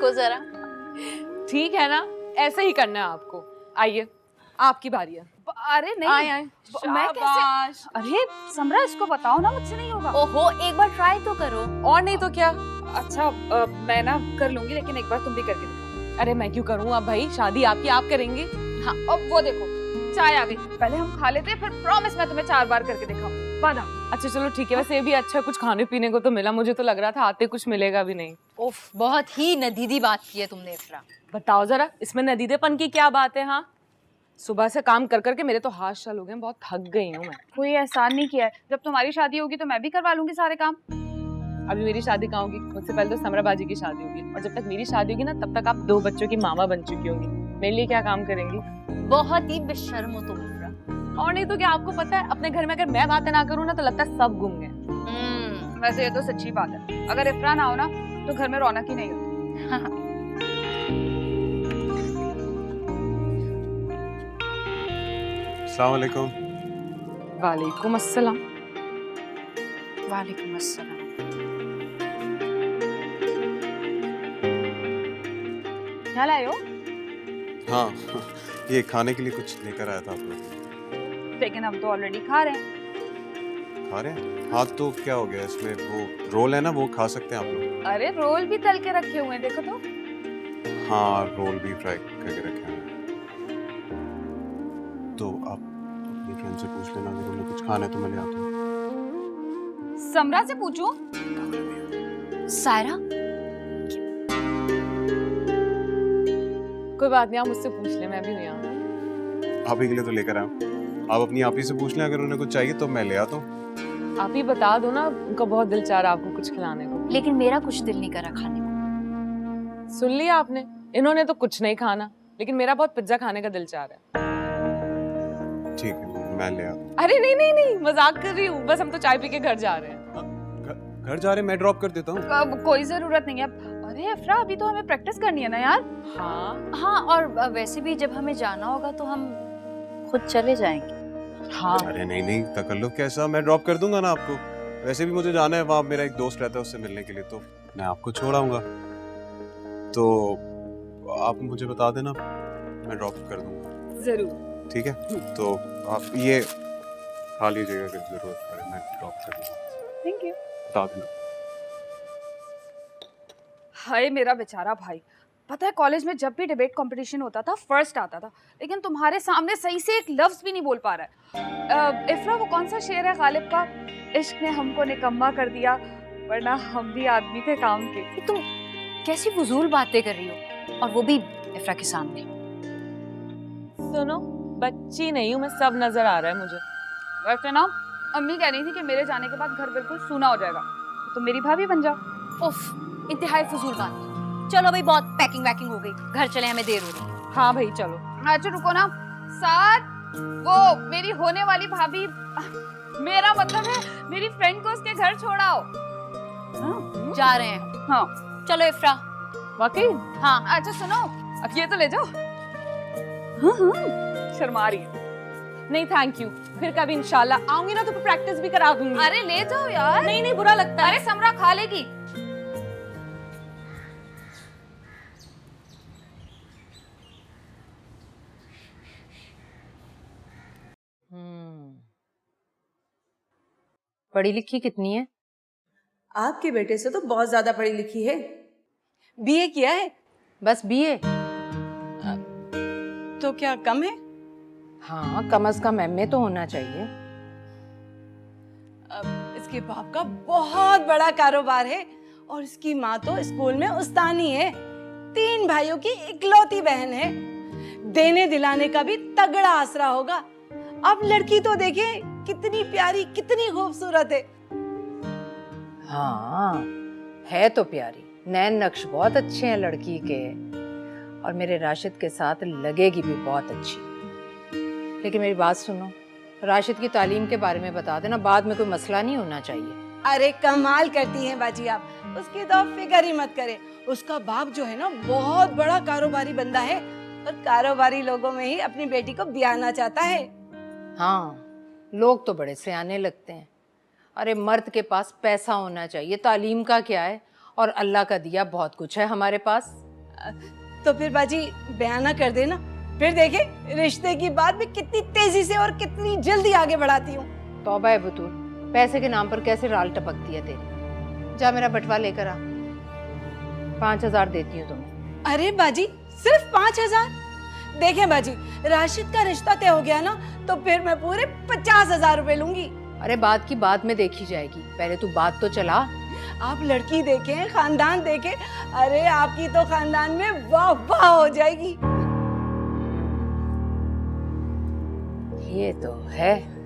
देखो जरा। ठीक है ना, ऐसे ही करना है आपको। आइए, आपकी बारी है। अरे नहीं, आए मैं कैसे? अरे समरा, इसको बताओ ना, मुझसे नहीं होगा। ओहो, एक बार ट्राई तो करो। और नहीं तो क्या। अच्छा मैं ना कर लूंगी, लेकिन एक बार तुम भी करके दिखाओ। अरे मैं क्यों करूँ? अब भाई शादी आपकी, आप करेंगे। हाँ, अब वो देखो चाय आ गई। पहले हम खा लेते हैं, फिर प्रॉमिस मैं तुम्हें 4 बार करके दिखाऊंगी, वादा। अच्छा चलो ठीक है। वैसे ये भी अच्छा, कुछ खाने पीने को तो मिला। मुझे तो लग रहा था आते कुछ मिलेगा भी नहीं। उफ, बहुत ही नदीदी बात की है तुमने इफ्रा। बताओ जरा, इसमें नदीदेपन की क्या बात है? हाँ, सुबह से काम कर करके मेरे तो हाथ शल हो गए, बहुत थक गई हूँ मैं। कोई एहसान नहीं किया है। जब तुम्हारी शादी होगी तो मैं भी करवा लूंगी सारे काम। अभी मेरी शादी कहाँ होगी? मुझसे पहले तो समरा बाजी की शादी होगी, और जब तक मेरी शादी होगी ना, तब तक आप 2 बच्चों की मामा बन चुकी होंगी। मेरे लिए क्या काम करेंगी? बहुत ही बेशर्म हो तुम इफ्रा। और नहीं तो क्या। आपको पता है, अपने घर में अगर मैं बातें ना करूँ ना, तो लगता है सब गुम गए। वैसे ये तो सच्ची बात है। अगर इफ्रा ना हो ना, तो घर में रौनक ही नहीं होती। अस्सलाम वालेकुम। वालेकुम अस्सलाम। वालेकुम अस्सलाम। क्या लाए हो? हाँ ये खाने के लिए कुछ लेकर आया था आपको। लेकिन हम तो ऑलरेडी खा रहे हैं। खा रहे हैं? हाँ तो क्या हो गया इसमें? वो रोल है ना, वो खा सकते हैं आप लोग। अरे रोल भी तल के रखे हुए हैं, देखो तो। हाँ, रोल भी फ्राई करके रखे हैं। तो आप अपनी फ्रेंड से पूछ लेना, अगर उन्हें कुछ खाना है तो मैं ले आता हूँ। समरा से पूछूं? सायरा, कोई बात नहीं, आप मुझसे पूछ ले, मैं भी हूँ यहाँ। आप ही के लिए तो लेकर आया हूँ। आप अपनी आप ही से पूछ लें, अगर उन्हें कुछ चाहिए तो मैं ले आता हूँ। आप ही बता दो ना, उनका बहुत दिल चाह रहा आपको कुछ खिलाने को। लेकिन मेरा कुछ दिल नहीं करा खाने को। सुन लिया आपने? इन्होंने तो कुछ नहीं खाना, लेकिन मेरा बहुत पिज्जा खाने का दिल चाह रहा है। ठीक है, मैं ले आता हूँ। अरे नहीं नहीं नहीं, मजाक कर रही हूँ, बस हम तो चाय पी के घर जा रहे हैं। घर जा रहे हैं? मैं ड्रॉप कर देता हूँ। अब कोई जरूरत नहीं है। अरे अफरा, अभी तो हमें प्रैक्टिस करनी है ना यार। हाँ, और वैसे भी जब हमें जाना होगा तो हम खुद चले जाएंगे। हाँ। अरे नहीं नहीं, तकल्लुफ कैसा, मैं ड्रॉप कर दूंगा ना आपको। वैसे भी मुझे जाना है वहाँ, मेरा एक दोस्त रहता है, उससे मिलने के लिए, तो मैं आपको छोड़ आऊंगा। तो आप मुझे बता देना, मैं ड्रॉप कर दूंगा। जरूर। ठीक है, तो आप ये खा लीजिएगा, अगर जरूरत पड़े मैं ड्रॉप कर दूंगा। Thank you. बता देना। हाय मेरा बेचारा भाई, पता है कॉलेज में जब भी डिबेट कंपटीशन होता था फर्स्ट आता था, लेकिन तुम्हारे सामने सही से एक लफ्ज भी नहीं बोल पा रहा है। इफ्रा, वो कौन सा शेर है गालिब का? इश्क ने हमको निकम्मा कर दिया, वरना हम भी आदमी थे काम के। तुम कैसी फजूल बातें कर रही हो, और वो भी इफ्रा के सामने। सुनो, बच्ची नहीं हूँ मैं, सब नजर आ रहा है मुझे। वैसे ना अम्मी कह रही थी कि मेरे जाने के बाद घर बिल्कुल सूना हो जाएगा, तो तुम मेरी भाभी बन जाओ। उफ, इंतहाई फजूल बात। चलो भाई, बहुत पैकिंग वैकिंग हो गई, घर चले, हमें देर हो रही है। हाँ भाई चलो। अच्छा रुको ना, साथ वो मेरी होने वाली भाभी, मेरा मतलब है मेरी फ्रेंड को उसके घर छोड़ाओ। जा रहे हैं। हाँ चलो इफ्रा। वाकई? हाँ। अच्छा सुनो, अब ये तो ले जाओ। शर्मा रही है। नहीं थैंक यू, फिर कभी इंशाल्लाह आऊंगी ना तो प्रैक्टिस भी करा दूंगी। अरे ले जाओ यार। नहीं नहीं, बुरा लगता है। अरे समरा खा लेगी। पढ़ी लिखी कितनी है? आपके बेटे से तो बहुत ज्यादा पढ़ी लिखी है। बीए किया है। बस बीए? तो क्या कम है? हाँ, कम से कम एमए तो होना चाहिए। इसके बाप का बहुत बड़ा कारोबार है, और इसकी माँ तो स्कूल में उस्तानी है। 3 भाइयों की इकलौती बहन है। देने दिलाने का भी तगड़ा आसरा होगा। अब लड़की तो देखिए, कितनी प्यारी, कितनी खूबसूरत है। हाँ, है तो प्यारी, नैन नक्श बहुत अच्छे हैं लड़की के, और मेरे राशिद के साथ लगेगी भी बहुत अच्छी। लेकिन मेरी बात सुनो, राशिद की तालीम के बारे में बता देना, बाद में कोई मसला नहीं होना चाहिए। अरे कमाल करती हैं बाजी आप, उसकी तो आप फिक्र ही मत करें। उसका बाप जो है ना, बहुत बड़ा कारोबारी बंदा है, और कारोबारी लोगों में ही अपनी बेटी को ब्याहना चाहता है। हाँ, लोग तो बड़े सयाने लगते हैं। अरे मर्द के पास पैसा होना चाहिए, तालीम का क्या है, और अल्लाह का दिया बहुत कुछ है हमारे पास। तो फिर बाजी बयाना कर देना, फिर देखे रिश्ते की बात भी कितनी तेजी से और कितनी जल्दी आगे बढ़ाती हूँ। तौबा है बतूल, पैसे के नाम पर कैसे राल टपकती है तेरी। जा मेरा बटवा लेकर आ, 5,000 देती हूँ तुम्हें। अरे बाजी सिर्फ 5,000? देखें बाजी, राशिद का रिश्ता तय हो गया ना, तो फिर मैं पूरे 50,000 रुपए लूंगी। अरे बात की बाद में देखी जाएगी, पहले तू बात तो चला। आप लड़की देखें, खानदान देखें, अरे आपकी तो खानदान में वाह वाह हो जाएगी। ये तो है।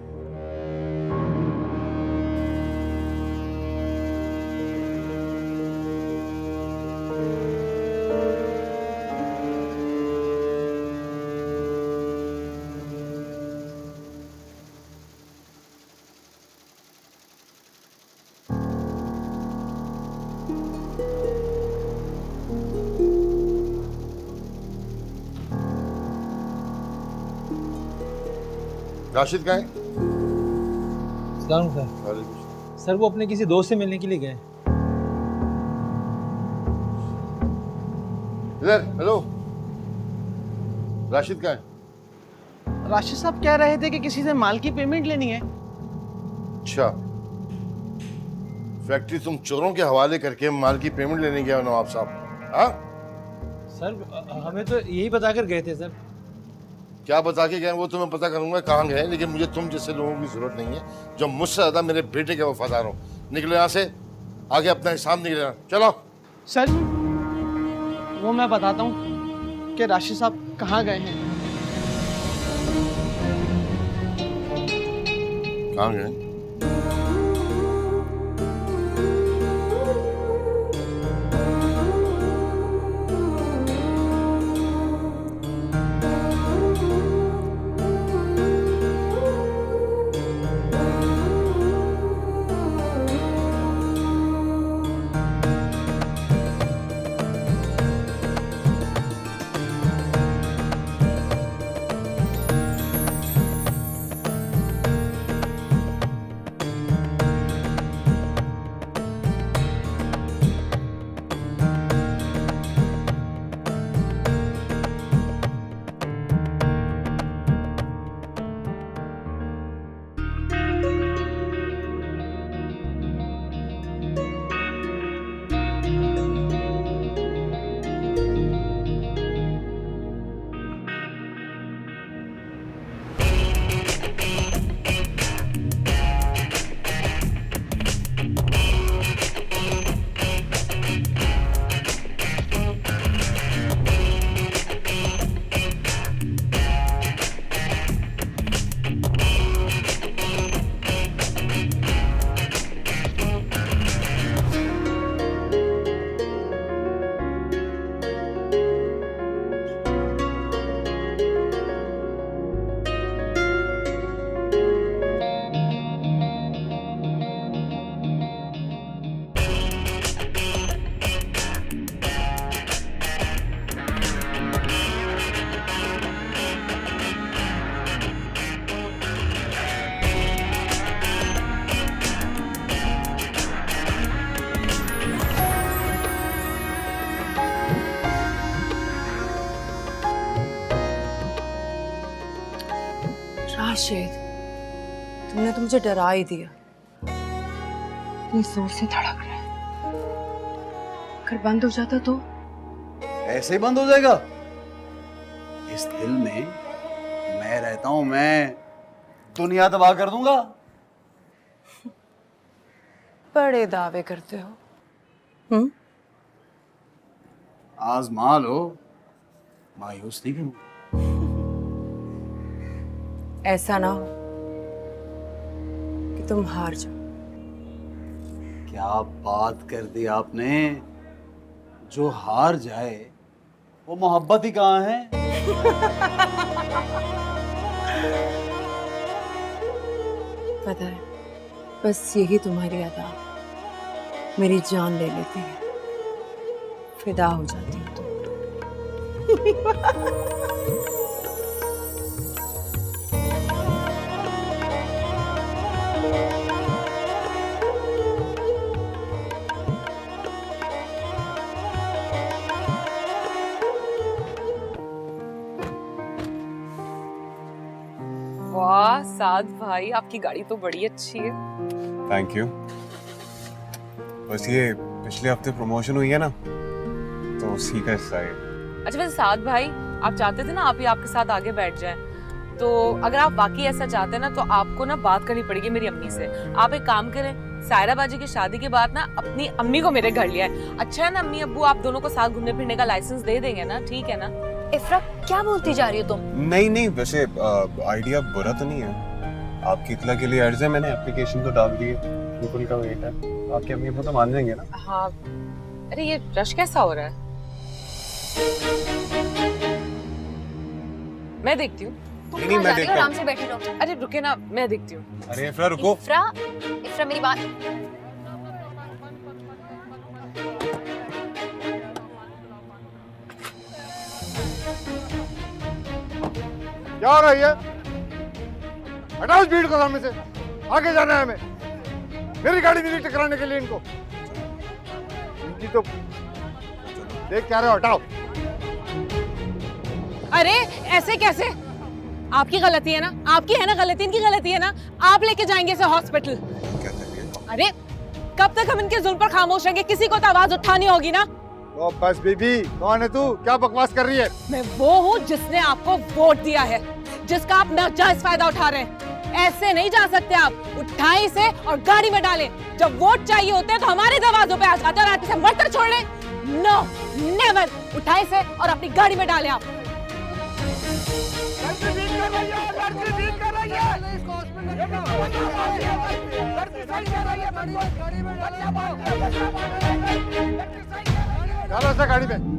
राशिद कहाँ है? सलाम सर। सर वो अपने किसी दोस्त से मिलने के लिए गए। इधर, हेलो। राशिद कहाँ है? राशिद साहब कह रहे थे कि किसी से माल की पेमेंट लेनी है। अच्छा, फैक्ट्री तुम चोरों के हवाले करके माल की पेमेंट लेने गया हो नवाब साहब? हाँ, सर हमें तो यही बता कर गए थे सर। क्या बता के गए वो तो मैं पता करूंगा कहाँ गए, लेकिन मुझे तुम जैसे लोगों की जरूरत नहीं है जो मुझसे ज्यादा मेरे बेटे के वफादार हो। निकलो यहाँ से, आगे अपना हिसाब निकलेना। चलो। सर वो मैं बताता हूँ कि राशिद साहब कहाँ गए हैं। कहाँ गए? राशिद, तुमने तो मुझे डरा ही दिया। इतनी जोर से धड़क रहा है, अगर बंद हो जाता तो? ऐसे ही बंद हो जाएगा? इस दिल में मैं रहता हूं, मैं दुनिया तबाह कर दूंगा। बड़े दावे करते हो। आजमा लो, मायूस नहीं करूंगा। ऐसा ना हो कि तुम हार जाओ। क्या बात कर दी आपने, जो हार जाए वो मोहब्बत ही कहाँ है। पता है, बस यही तुम्हारी अदा मेरी जान ले लेती है, फिदा हो जाती हो तुम। वाह साद भाई, आपकी गाड़ी तो बड़ी अच्छी है। Thank you. बस ये पिछले हफ्ते प्रमोशन हुई है ना, तो उसी का हिस्सा है। अच्छा वैसे साद भाई, आप चाहते थे ना आप ही आपके साथ आगे बैठ जाएं, तो अगर आप वाकई ऐसा चाहते हैं ना, तो आपको ना बात करनी पड़ेगी मेरी अम्मी से। आप एक काम करें, सायरा बाजी की शादी के बाद ना अपनी अम्मी को मेरे घर लिया है। अच्छा है ना अम्मी अब्बू, आप दोनों को साथ घूमने फिरने का लाइसेंस दे देंगे ना, ठीक है ना? इफ्रा क्या बोलती जा रही हो तुम? नहीं नहीं, वैसे आइडिया बुरा तो नहीं है। आपकी इत्तला के लिए अर्ज है, मैंने एप्लीकेशन तो डाल दी है, बिल्कुल का वेट है। आपके अम्मी अब्बू तो मान जाएंगे ना? हाँ। अरे ये रश कैसा हो रहा है? मैं देखती हूँ। तुम नहीं, मैं जा रही हो, देखता हूँ। आराम से बैठी रहो। अरे रुके ना, मैं देखती हूँ। अरे इफ्रा रुको। इफ्रा मेरी बात। क्या हो रही है? हटाओ इस भीड़ को सामने से, आगे जाना है हमें। मेरी गाड़ी नहीं टकराने के लिए इनको। इनकी तो देख क्या रहे हो, हटाओ। अरे ऐसे कैसे? आपकी गलती है ना, आपकी है ना गलती, इनकी गलती है ना। आप लेके जाएंगे इसे हॉस्पिटल। अरे कब तक हम इनके जुल्म पर खामोश रहेंगे? किसी को तो आवाज उठानी होगी ना। तो बस बीबी, कौन है तू? क्या बकवास कर रही है? मैं वो हूँ जिसने आपको वोट दिया है, जिसका आप नाजायज फायदा उठा रहे हैं। ऐसे नहीं जा सकते आप। उठाएं इसे और गाड़ी में डालें। जब वोट चाहिए होते हैं तो हमारे दरवाजों पे आ जाते हैं और आप इसे मरकर छोड़ लें। No never. उठाएं इसे और अपनी गाड़ी में डालें आप। डालो इसे गाड़ी में।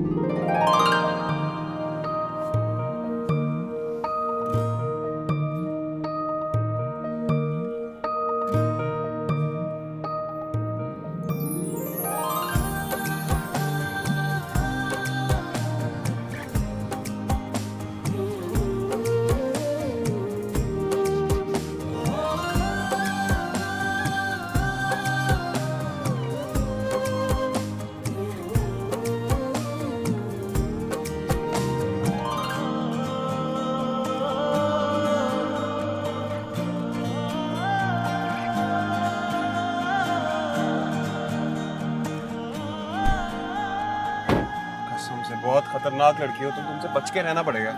बहुत खतरनाक लड़की हो तुम, तुमसे बच के रहना पड़ेगा।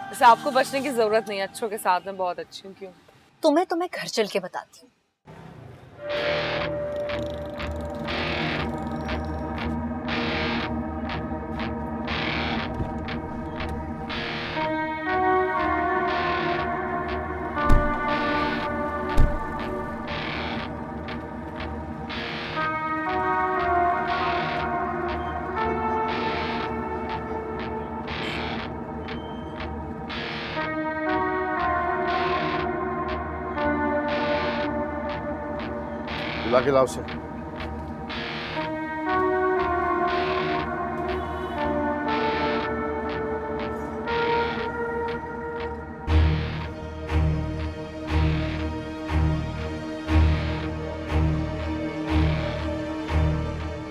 वैसे आपको बचने की जरूरत नहीं है, अच्छों के साथ में बहुत अच्छी हूँ। क्यों? तुम्हें घर चल के बताती हूँ। बुला के लाओ उसे।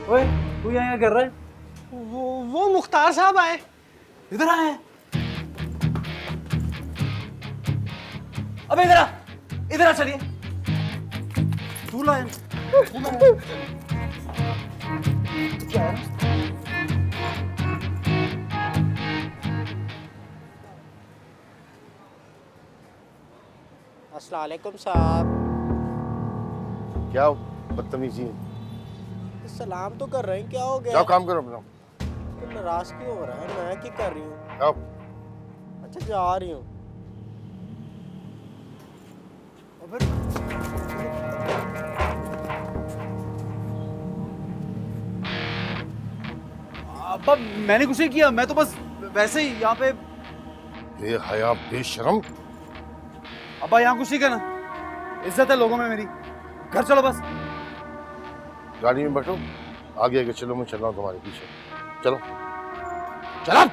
ओए तू यहाँ क्या कर रहा है? वो मुख्तार साहब आए। इधर आए। अबे इधर आ, इधर आ। चलिए तू लाया क्या है? अस्सलाम वालेकुम साहब। क्या बदतमीजी है? सलाम तो कर रहे हैं, क्या हो गया? जाओ काम करो अपना। तो नाराज क्यों हो रहा है? मैं क्या कर रही हूँ? जाओ। अच्छा जा रही हूँ। अब्बा मैंने कुछ नहीं किया, मैं तो बस वैसे ही यहाँ पे। बेहया बेशरम। अब्बा यहाँ कुछ नहीं करना, इज्जत है लोगों में मेरी। घर चलो बस। गाड़ी में बैठो, आगे आगे चलो, मैं चल रहा हूँ तुम्हारे पीछे। चलो चलो,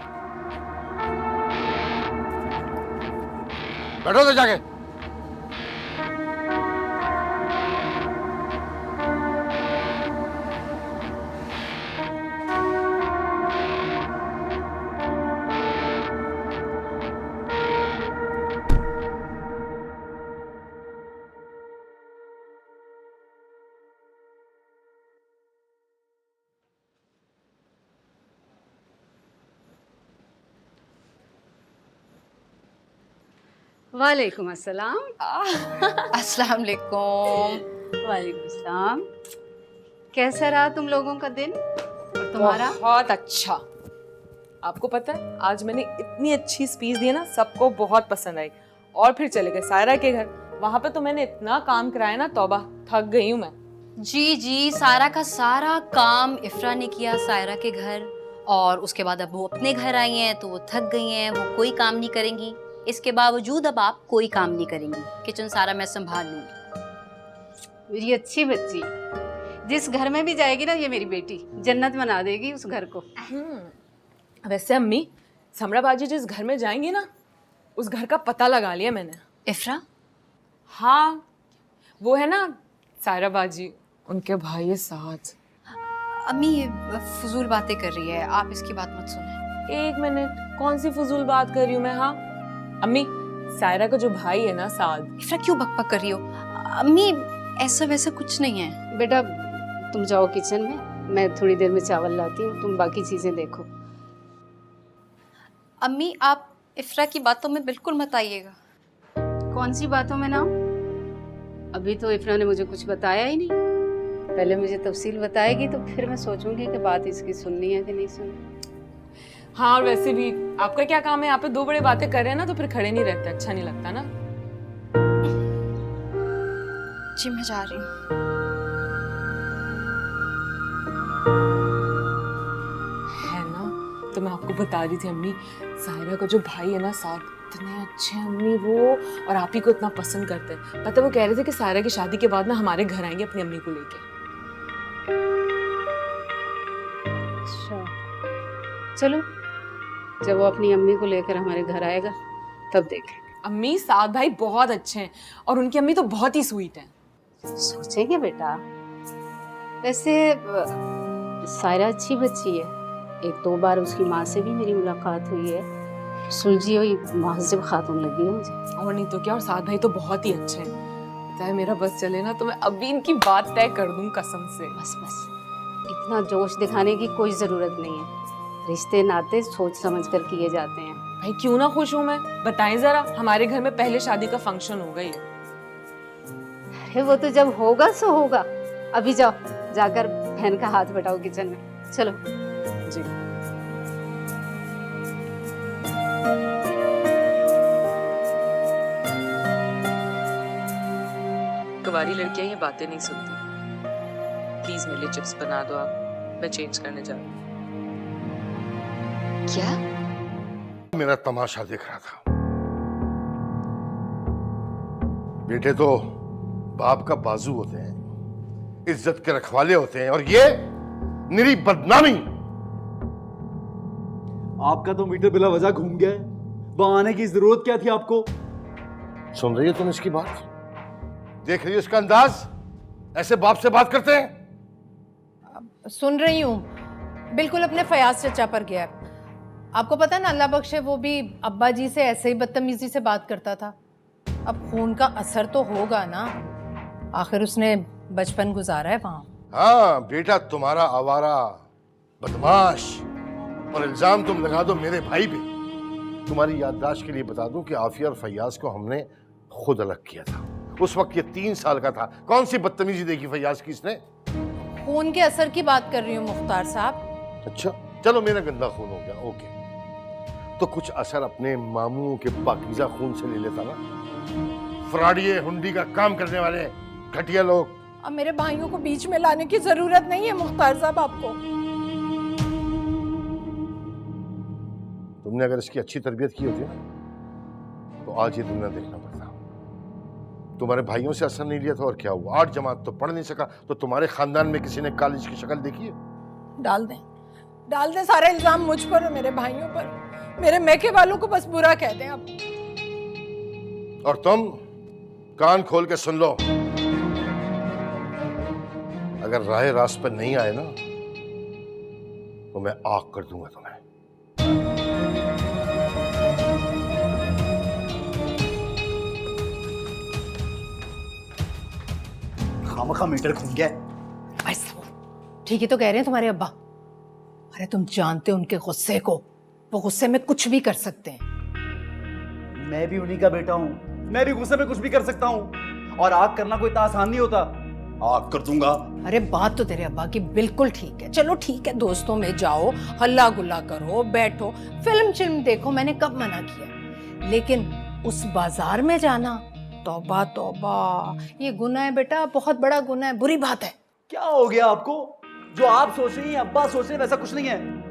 बैठो तो जाके। वालेकुम अस्सलाम। अस्सलाम वालेकुम। वालेकुम अस्सलाम। कैसा रहा तुम लोगों का दिन और तुम्हारा? बहुत अच्छा। आपको पता है आज मैंने इतनी अच्छी स्पीच दी है ना, सबको बहुत पसंद आई। और फिर चले गए सायरा के घर, वहां पे तो मैंने इतना काम कराया ना, तौबा, थक गई हूँ मैं। जी सारा का सारा काम इफ्रा ने किया सायरा के घर, और उसके बाद अब वो अपने घर आई हैं तो वो थक गई हैं, वो कोई काम नहीं करेंगी। इसके बावजूद अब आप कोई काम नहीं करेंगी, किचन सारा मैं संभाल लूंगी। मेरी अच्छी बच्ची, जिस घर में भी जाएगी ना ये मेरी बेटी जन्नत बना देगी उस घर को। वैसे अम्मी, समरा बाजी जिस घर में जाएंगी ना, उस घर का पता लगा लिया मैंने। इफ्रा? हाँ, वो है ना सायरा बाजी, उनके भाई है साथ। अम्मी ये फजूल बातें कर रही है, आप इसकी बात मत सुने। एक मिनट, कौन सी फजूल बात कर रही हूँ मैं? हाँ अम्मी, सायरा का जो भाई है ना साद। इफ्रा क्यों बकबक कर रही हो? अम्मी ऐसा वैसा कुछ नहीं है। बेटा तुम जाओ किचन में, मैं थोड़ी देर में चावल लाती हूँ, तुम बाकी चीजें देखो। अम्मी आप इफ्रा की बातों में बिल्कुल मत आइएगा। कौन सी बातों में ना? अभी तो इफ्रा ने मुझे कुछ बताया ही नहीं। पहले मुझे तफसील बताएगी तो फिर मैं सोचूंगी कि बात इसकी सुननी है कि नहीं सुननी। हाँ, और वैसे भी आपका क्या काम है? यहाँ पे दो बड़े बातें कर रहे हैं ना, तो फिर खड़े नहीं रहते, अच्छा नहीं लगता ना। जी मैं जा रही हूँ। है ना, तो मैं आपको बता रही थी अम्मी, सायरा का जो भाई है ना साथ, इतने अच्छे हैं अम्मी वो, और आप ही को इतना पसंद करते हैं। पता, वो कह रहे थे कि सायरा की शादी के बाद ना हमारे घर आएंगे अपनी अम्मी को लेके। अच्छा, चलो जब वो अपनी अम्मी को लेकर हमारे घर आएगा तब देखें। अम्मी साथ भाई बहुत अच्छे हैं, और उनकी अम्मी तो बहुत ही स्वीट है। सोचेंगे बेटा। वैसे सायरा अच्छी बच्ची है, एक दो बार उसकी माँ से भी मेरी मुलाकात हुई है, सुलझी हुई महज़ब खातून लगी है मुझे। और नहीं तो क्या, और साथ भाई तो बहुत ही अच्छे हैं। पता है मेरा बस चले ना तो मैं अभी इनकी बात तय कर दूं कसम से। बस इतना जोश दिखाने की कोई जरूरत नहीं है, रिश्ते नाते सोच समझ कर किए जाते हैं। भाई क्यों ना खुश हूँ मैं, बताएं जरा, हमारे घर में पहले शादी का फंक्शन होगा ये। अरे वो तो जब होगा सो होगा। अभी जाओ, जाकर बहन का हाथ बटाओ किचन में, चलो। जी कुंवारी लड़कियां ये बातें नहीं सुनती। प्लीज मेरे लिए चिप्स बना दो आप, मैं चेंज करने जा रही हूँ। क्या? मेरा तमाशा देख रहा था। बेटे तो बाप का बाजू होते हैं, इज्जत के रखवाले होते हैं, और ये निरी बदनामी। आपका तो मीटर बिला वजह घूम गया है, वहां आने की जरूरत क्या थी आपको? सुन रही हो तुम इसकी बात? देख रही हो इसका अंदाज? ऐसे बाप से बात करते हैं? सुन रही हूँ, बिल्कुल अपने फयाज चचा पर गया। आपको पता ना, अल्लाह बख्शे, वो भी अब्बा जी से ऐसे ही बदतमीजी से बात करता था। अब खून का असर तो होगा ना, आखिर उसने बचपन गुजारा है वहां। हाँ बेटा तुम्हारा आवारा, बदमाश, और इल्जाम तुम लगा दो मेरे भाई पे। तुम्हारी याददाश्त के लिए बता दूं कि आफिया और फैयाज को हमने खुद अलग किया था। उस वक्त ये 3 साल का था। कौन सी बदतमीजी देखी फैयाज की इसने? खून के असर की बात कर रही हूँ मुख्तार साहब। अच्छा चलो, मेरा गंदा खून हो गया, ओके, तो कुछ असर अपने मामू के पाकीज़ा खून से ले लेता ना। फ्रॉडिये, हुंडी का काम करने वाले घटिया लोग। अब मेरे भाइयों को बीच में लाने की जरूरत नहीं है मुख्तार साहब आपको। तुमने अगर इसकी अच्छी तरबियत की होती ना, तो आज ये दुनिया देखना पड़ता। तुम्हारे भाइयों से असर नहीं लिया था, और क्या हुआ? 8 जमात तो पढ़ नहीं सका, तो तुम्हारे खानदान में किसी ने कॉलेज की शक्ल देखी है? डाल दें सारा इल्जाम मुझ पर और मेरे भाइयों पर। मेरे मैके वालों को बस बुरा कह दें अब। और तुम कान खोल के सुन लो, अगर राह रास्त पर नहीं आए ना, तो मैं आग कर दूंगा तुम्हें। खामखा मीटर घूम गया। ठीक ही तो कह रहे हैं तुम्हारे अब्बा। अरे तुम जानते हो उनके गुस्से को, वो गुस्से में कुछ भी कर सकते हैं। मैं भी उन्हीं का बेटा हूँ, मैं भी गुस्से में कुछ भी कर सकता हूँ, और आग करना कोई इतना आसान नहीं होता। आग कर दूंगा। अरे बात तो तेरे अब्बा की बिल्कुल ठीक है। चलो ठीक है, दोस्तों में जाओ, हल्ला गुल्ला करो, बैठो, फिल्म देखो, मैंने कब मना किया। लेकिन उस बाजार में जाना, तौबा तौबा, ये गुनाह है बेटा, बहुत बड़ा गुनाह है, बुरी बात है। क्या हो गया आपको? जो आप सोच रही हैं अब्बा सोच रहे हैं वैसा कुछ नहीं है।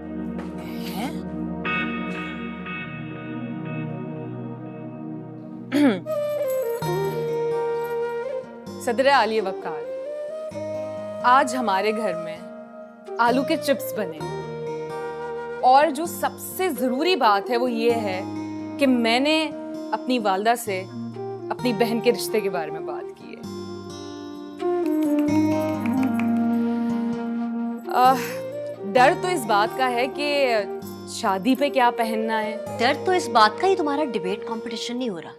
सदर आली वकार, आज हमारे घर में आलू के चिप्स बने, और जो सबसे जरूरी बात है वो ये है कि मैंने अपनी वालदा से अपनी बहन के रिश्ते के बारे में बात की है। डर तो इस बात का है कि शादी पे क्या पहनना है। डर तो इस बात का ही तुम्हारा डिबेट कंपटीशन नहीं हो रहा।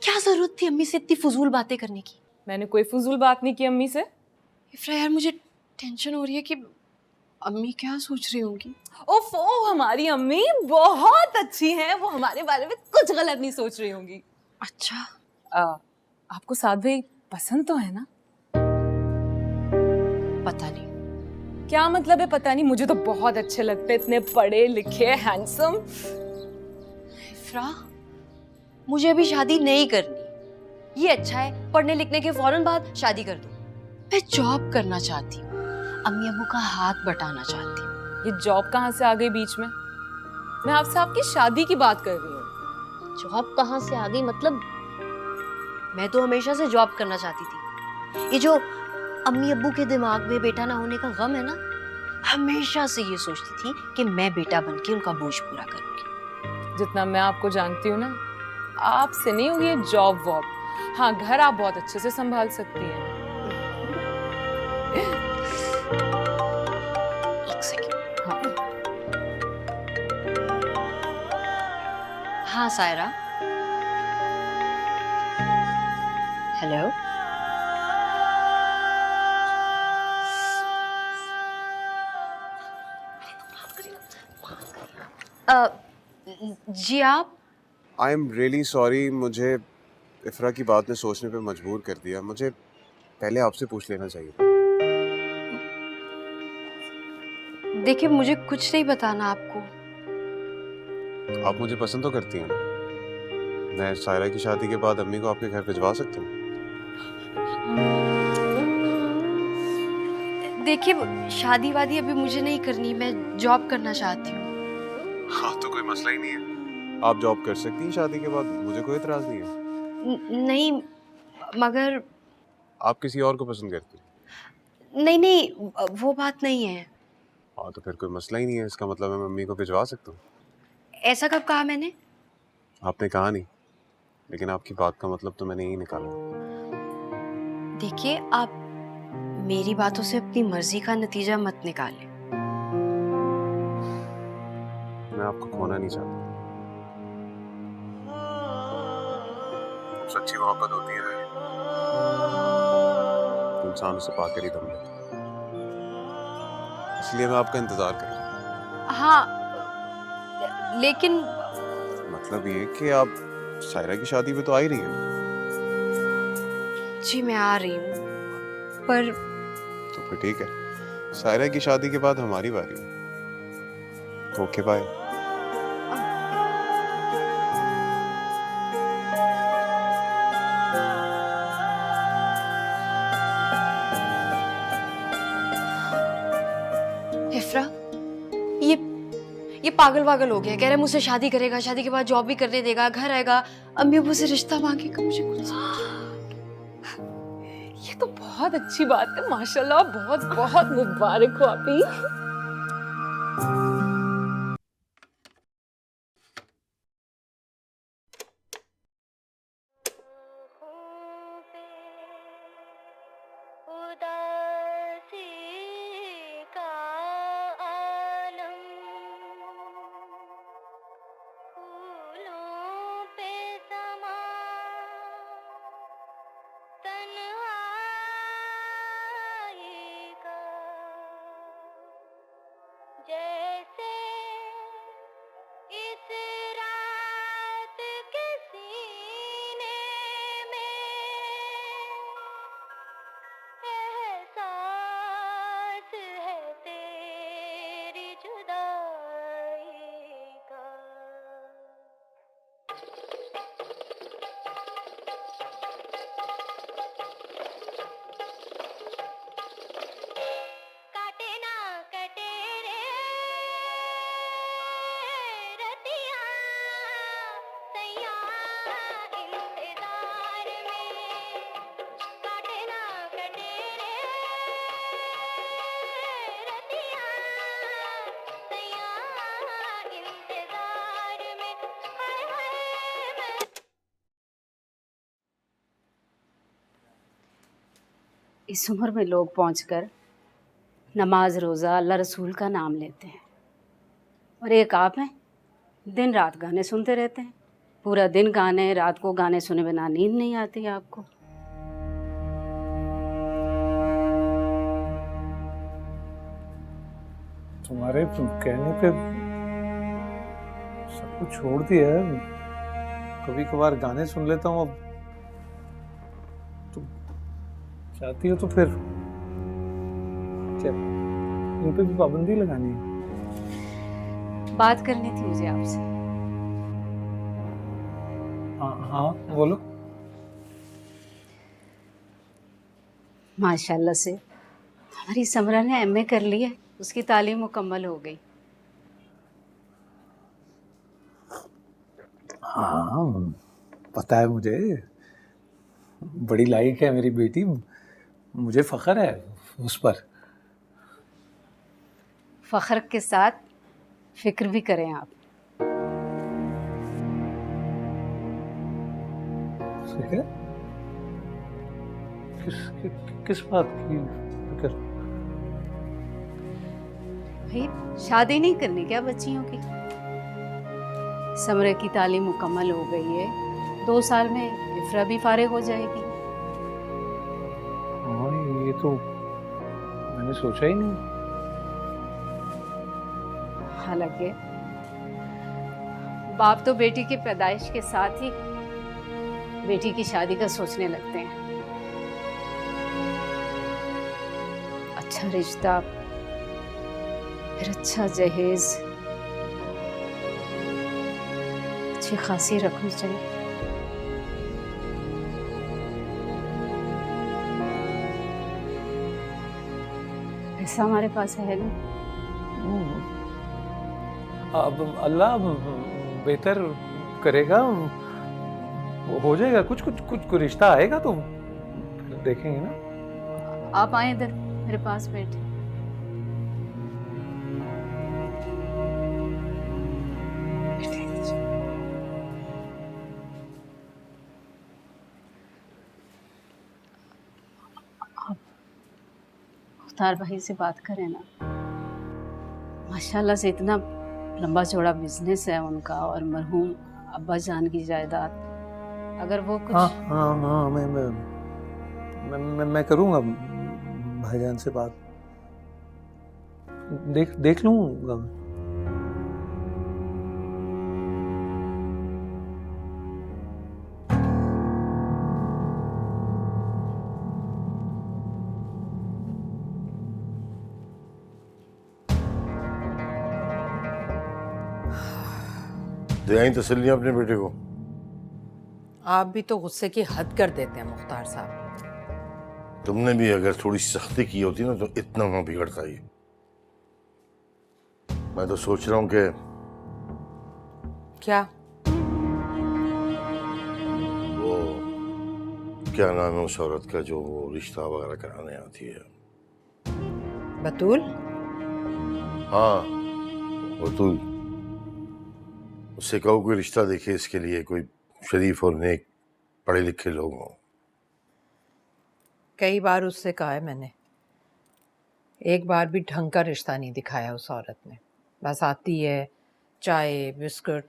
क्या जरूरत थी अम्मी से इतनी फजूल बातें करने की? मैंने कोई फजूल बात नहीं की अम्मी से। इफ्रा यार, मुझे टेंशन हो रही है कि अम्मी क्या सोच रही होंगी। ओफो, हमारी अम्मी बहुत अच्छी हैं, वो हमारे बारे में कुछ गलत नहीं सोच रही होंगी। अच्छा, आपको साद भाई पसंद तो है ना? पता नहीं। क्या मतलब है पता नहीं? मुझे तो बहुत अच्छे लगते हैं, इतने पढ़े लिखे, हैंडसम। इफ्रा, मुझे अभी शादी नहीं करनी। ये अच्छा है, पढ़ने लिखने के फौरन बाद शादी कर दो। मैं जॉब करना चाहती हूँ, अम्मी अब्बू का हाथ बटाना चाहती हूँ। ये जॉब कहाँ से आ गई बीच में? मैं आपसे आपकी शादी की बात कर रही हूँ। जॉब कहाँ से आ गई मतलब? मैं तो हमेशा से जॉब करना चाहती थी। ये जो अम्मी अब्बू के दिमाग में बेटा ना होने का गम है ना, हमेशा से ये सोचती थी कि मैं बेटा बन के उनका बोझ पूरा करूंगी। जितना मैं आपको जानती हूँ ना, आपसे नहीं होगी ये जॉब वॉब। हाँ, घर आप बहुत अच्छे से संभाल सकती हैं। एक सेकेंड। हाँ, हाँ सायरा, हेलो। जी आप? आई एम रियली सॉरी, मुझे इफ्रा की बात ने सोचने पे मजबूर कर दिया। मुझे पहले आपसे पूछ लेना चाहिए था। देखिए, मुझे कुछ नहीं बताना आपको। आप मुझे पसंद तो करती हैं ना? मैं सायरा की शादी के बाद अम्मी को आपके घर भिजवा सकता हूँ। देखिए, शादी वादी अभी मुझे नहीं करनी, मैं जॉब करना चाहती हूँ। हाँ, तो कोई मसला ही नहीं है। आप जॉब कर सकती हैं शादी के बाद, मुझे कोई इतराज नहीं है। नहीं, मगर आप किसी और को पसंद करती हैं? नहीं, वो बात नहीं है। हाँ, तो फिर कोई मसला ही नहीं है। इसका मतलब है मैं मम्मी को भिजवा सकता हूँ। ऐसा कब कहा मैंने? आपने कहा नहीं, लेकिन आपकी बात का मतलब तो मैंने यही निकाला। देखिए, आप मेरी बातों से अपनी मर्जी का नतीजा मत निकालें। मैं आपको खोना नहीं चाहता। सच्ची मोहब्बत होती है ना, तो इंसान उसे पाकर ही दम लेता है। इसलिए मैं आपका इंतजार कर रहा हूँ। हाँ, लेकिन मतलब ये कि आप सायरा की शादी पे तो आ ही रही हैं। जी मैं आ रही हूँ, पर तो फिर ठीक है, सायरा की शादी के बाद हमारी बारी है। Okay bye. इफ्रा, ये पागल वागल हो गया। कह रहे मुझसे शादी करेगा, शादी के बाद जॉब भी करने देगा, घर आएगा, अम्मी अब्बू से रिश्ता मांगेगा। मुझे कुछ ये तो बहुत अच्छी बात है, माशाल्लाह, बहुत बहुत मुबारक हो आपी। इस उम्र में लोग पहुंचकर नमाज रोज़ा अल्लाह रसूल का नाम लेते हैं, और एक आप हैं दिन रात गाने सुनते रहते हैं। पूरा दिन गाने, रात को गाने सुने बिना नींद नहीं आती आपको। तुम्हारे कहने पे सब कुछ छोड़ दिया है। कभी कभार गाने सुन लेता हूँ। अब तुम चाहती हो तो फिर क्या इन पे भी पाबंदी लगानी है? बात करनी थी मुझे आपसे। हाँ हाँ बोलो। माशाल्लाह से हमारी समरा ने एमए कर ली है, उसकी तालीम मुकम्मल हो गई। हाँ पता है मुझे, बड़ी लायक है मेरी बेटी, मुझे फख्र है उस पर। फ़ख्र के साथ फिक्र भी करें आप। फिक्र? किस बात की फिक्र? भाई शादी नहीं करनी क्या बच्चियों की? समरे की तालीम मुकम्मल हो गई है, 2 साल में इफ्रा भी फारिग हो जाएगी। हाँ ये तो मैंने सोचा ही नहीं। हालांकि बाप तो बेटी की पैदाइश के साथ ही बेटी की शादी का सोचने लगते हैं। अच्छा रिश्ता, फिर अच्छा जहेज, अच्छी खासी रकम चाहिए। पैसा हमारे पास है नहीं। अब अल्लाह बेहतर करेगा, हो जाएगा। कुछ रिश्ता आएगा तो फिर देखेंगे ना। आप आए इधर मेरे पास बैठे। आप मुख्तार भाई से बात करें ना, माशाल्लाह से इतना लंबा चौड़ा बिजनेस है उनका, और मरहूम अब्बा जान की जायदाद। अगर वो कुछ हाँ हाँ हाँ मैं करूँगा भाईजान से बात। देख लूँगा। दे आई तसल्ली अपने बेटे को। आप भी तो गुस्से की हद कर देते हैं मुख्तार साहब। तुमने भी अगर थोड़ी सख्ती की होती ना तो इतना ना बिगड़ता ही। मैं तो सोच रहा हूँ कि क्या? वो क्या नाम है उस औरत का जो वो रिश्ता वगैरह कराने आती है? बतूल? हाँ बतूल। उससे कहो कोई रिश्ता देखे इसके लिए, कोई शरीफ और नेक पढ़े लिखे लोग हों। कई बार उससे कहा है मैंने, एक बार भी ढंग का रिश्ता नहीं दिखाया उस औरत ने। बस आती है, चाय बिस्कुट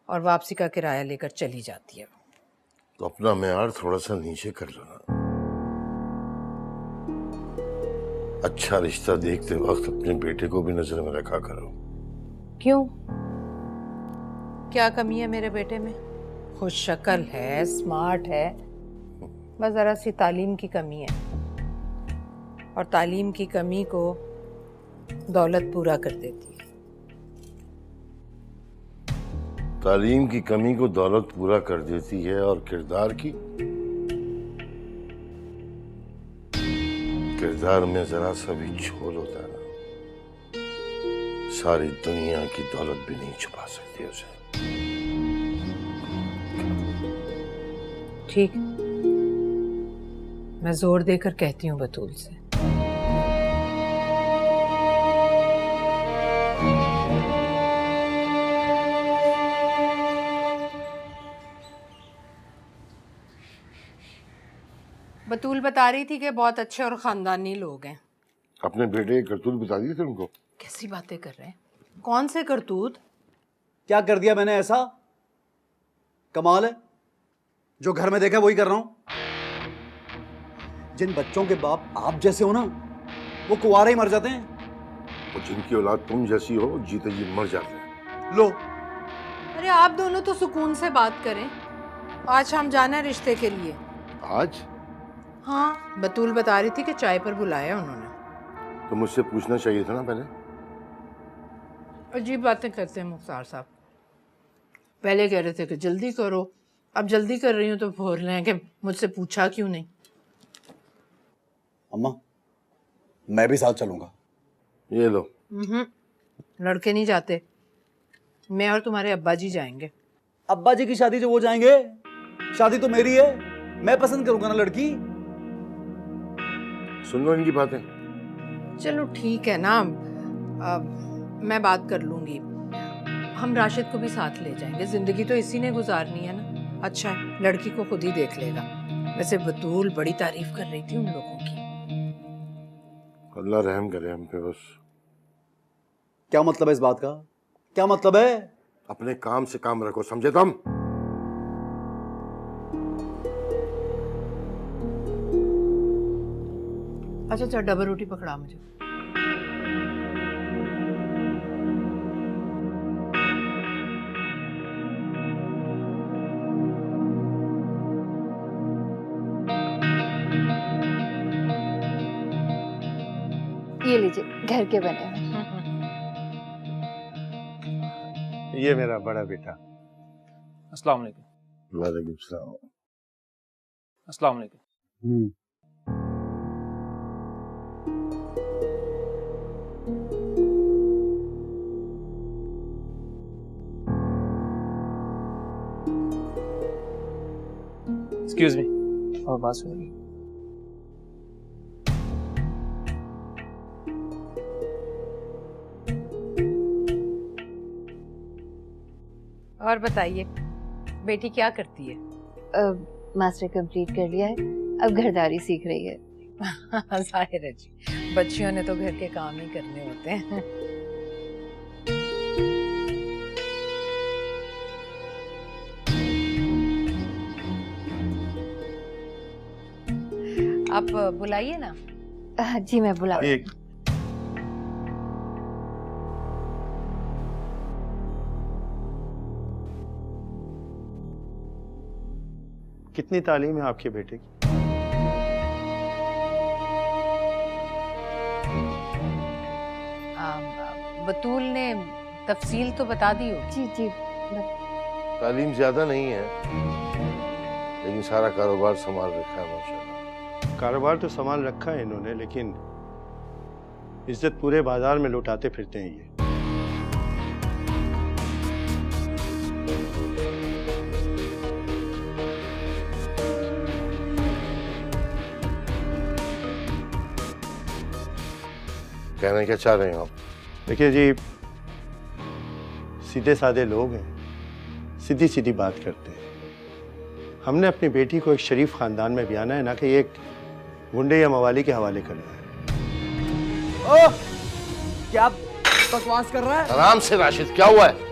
और वापसी का किराया लेकर चली जाती है। तो अपना मेयार थोड़ा सा नीचे कर लो ना। अच्छा रिश्ता देखते वक्त अपने बेटे को भी नजर में रखा करो। क्यों? क्या कमी है मेरे बेटे में? खुश शक्ल है, स्मार्ट है, बस जरा सी तालीम की कमी है, और तालीम की कमी को दौलत पूरा कर देती है। तालीम की कमी को दौलत पूरा कर देती है, और किरदार की? किरदार में जरा सा भी झोल होता है ना, सारी दुनिया की दौलत भी नहीं छुपा सकती उसे। ठीक, मैं जोर देकर कहती हूँ बतूल से। बतूल बता रही थी कि बहुत अच्छे और ख़ानदानी लोग हैं। अपने बेटे की करतूत बता दिए थे उनको? कैसी बातें कर रहे हैं? कौन से करतूत? क्या कर दिया मैंने ऐसा? कमाल है, जो घर में देखा वही कर रहा हूं। जिन बच्चों के बाप आप जैसे हो ना, वो कुंवारे ही मर जाते हैं। और जिनकी औलाद तुम जैसी हो, जीते जी मर जाते हैं। लो, अरे आप दोनों तो सुकून से बात करें। आज हम जाना है रिश्ते के लिए। आज? हाँ, बतूल बता रही थी कि चाय पर बुलाया उन्होंने। तो मुझसे पूछना चाहिए था ना पहले। अजीब बातें करते हैं मुख्तार साहब। पहले कह रहे थे कि जल्दी करो, अब जल्दी कर रही हूँ तो बोल रहे हैं कि मुझसे पूछा क्यों नहीं। अम्मा, मैं भी साथ चलूंगा। ये लो। लड़के नहीं जाते, मैं और तुम्हारे अब्बा जी जाएंगे। अब्बा जी की शादी जो वो जाएंगे, शादी तो मेरी है, मैं पसंद करूंगा ना लड़की। सुन लो इनकी बातें। चलो ठीक है ना, मैं बात कर लूंगी। हम राशिद को भी साथ ले जाएंगे, जिंदगी तो इसी ने गुजारनी है ना। अच्छा है, लड़की को खुद ही देख लेगा। वैसे बतूल बड़ी तारीफ कर रही थी उन लोगों की। अल्लाह रहम करे हम पे बस। क्या मतलब है इस बात का? क्या मतलब है? अपने काम से काम रखो, समझे तुम? अच्छा, डबल रोटी पकड़ा मुझे। ये लीजिए, घर के बने हुए। ये मेरा बड़ा बेटा। अस्सलाम वालेकुम। वालेकुम सलाम। अस्सलाम वालेकुम। एक्सक्यूज मी, और बात सुनिए। और बताइए, बेटी क्या करती है? मास्टर कंप्लीट कर लिया है, अब घरदारी सीख रही है। जाहिर है जी, बच्चियों ने तो घर के काम ही करने होते हैं। आप बुलाइए ना। जी मैं बुला। कितनी तालीम है आपके बेटे की? बतूल ने तफसील तो बता दी हो। जी जी। तालीम ज्यादा नहीं है, लेकिन सारा कारोबार संभाल रखा है माशाल्लाह। कारोबार तो संभाल रखा है इन्होंने, लेकिन इज्जत पूरे बाजार में लुटाते फिरते हैं ये। कहना क्या चाह रहे हैं आप? देखिए जी, सीधे साधे लोग हैं, सीधी सीधी बात करते हैं। हमने अपनी बेटी को एक शरीफ खानदान में ब्याना है, ना कि एक गुंडे या मवाली के हवाले करना है। ओह, क्या बकवास कर रहा है? आराम से राशिद, क्या हुआ है?